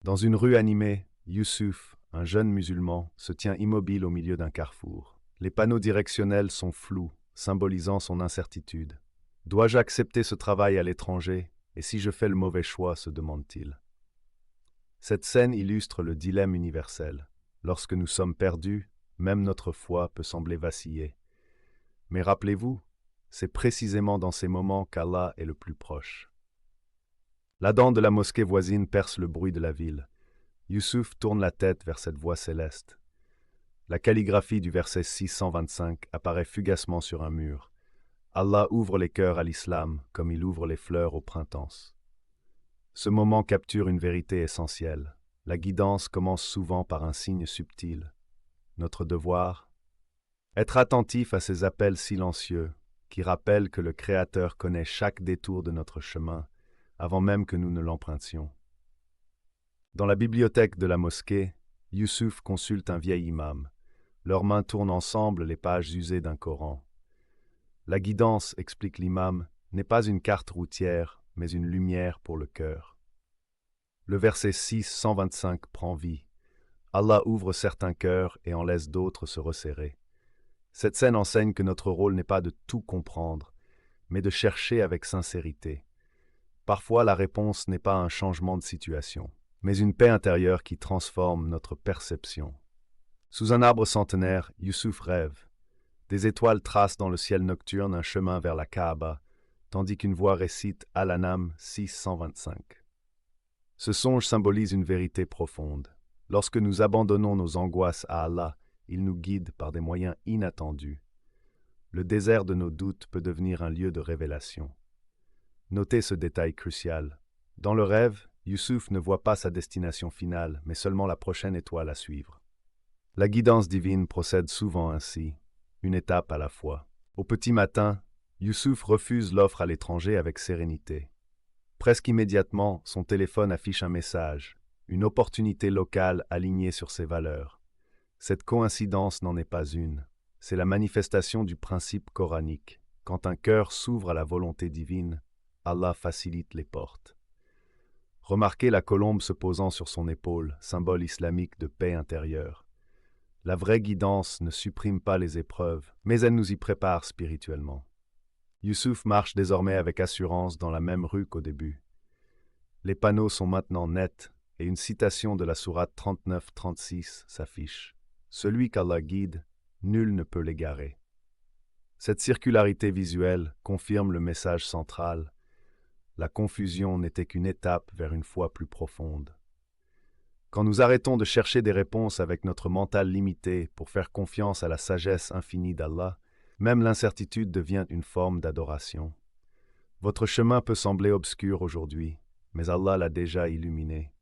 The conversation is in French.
Dans une rue animée, Youssouf, un jeune musulman, se tient immobile au milieu d'un carrefour. Les panneaux directionnels sont flous, symbolisant son incertitude. Dois-je accepter ce travail à l'étranger, et si je fais le mauvais choix, se demande-t-il. Cette scène illustre le dilemme universel. Lorsque nous sommes perdus, même notre foi peut sembler vaciller. Mais rappelez-vous, c'est précisément dans ces moments qu'Allah est le plus proche. La dent de la mosquée voisine perce le bruit de la ville. Youssouf tourne la tête vers cette voix céleste. La calligraphie du verset 625 apparaît fugacement sur un mur. Allah ouvre les cœurs à l'islam comme il ouvre les fleurs au printemps. Ce moment capture une vérité essentielle. La guidance commence souvent par un signe subtil. Notre devoir, être attentif à ces appels silencieux qui rappellent que le Créateur connaît chaque détour de notre chemin avant même que nous ne l'empruntions. Dans la bibliothèque de la mosquée, Youssouf consulte un vieil imam. Leurs mains tournent ensemble les pages usées d'un Coran. La guidance, explique l'imam, n'est pas une carte routière, mais une lumière pour le cœur. Le verset 625 prend vie. Allah ouvre certains cœurs et en laisse d'autres se resserrer. Cette scène enseigne que notre rôle n'est pas de tout comprendre, mais de chercher avec sincérité. Parfois, la réponse n'est pas un changement de situation, mais une paix intérieure qui transforme notre perception. Sous un arbre centenaire, Youssouf rêve. Des étoiles tracent dans le ciel nocturne un chemin vers la Kaaba, tandis qu'une voix récite Al-An'am 625. Ce songe symbolise une vérité profonde. Lorsque nous abandonnons nos angoisses à Allah, il nous guide par des moyens inattendus. Le désert de nos doutes peut devenir un lieu de révélation. Notez ce détail crucial. Dans le rêve, Youssouf ne voit pas sa destination finale, mais seulement la prochaine étoile à suivre. La guidance divine procède souvent ainsi, une étape à la fois. Au petit matin, Youssouf refuse l'offre à l'étranger avec sérénité. Presque immédiatement, son téléphone affiche un message, une opportunité locale alignée sur ses valeurs. Cette coïncidence n'en est pas une. C'est la manifestation du principe coranique. Quand un cœur s'ouvre à la volonté divine, Allah facilite les portes. Remarquez la colombe se posant sur son épaule, symbole islamique de paix intérieure. La vraie guidance ne supprime pas les épreuves, mais elle nous y prépare spirituellement. Youssouf marche désormais avec assurance dans la même rue qu'au début. Les panneaux sont maintenant nets et une citation de la sourate 39-36 s'affiche. Celui qu'Allah guide, nul ne peut l'égarer. Cette circularité visuelle confirme le message central. La confusion n'était qu'une étape vers une foi plus profonde. Quand nous arrêtons de chercher des réponses avec notre mental limité pour faire confiance à la sagesse infinie d'Allah, même l'incertitude devient une forme d'adoration. Votre chemin peut sembler obscur aujourd'hui, mais Allah l'a déjà illuminé.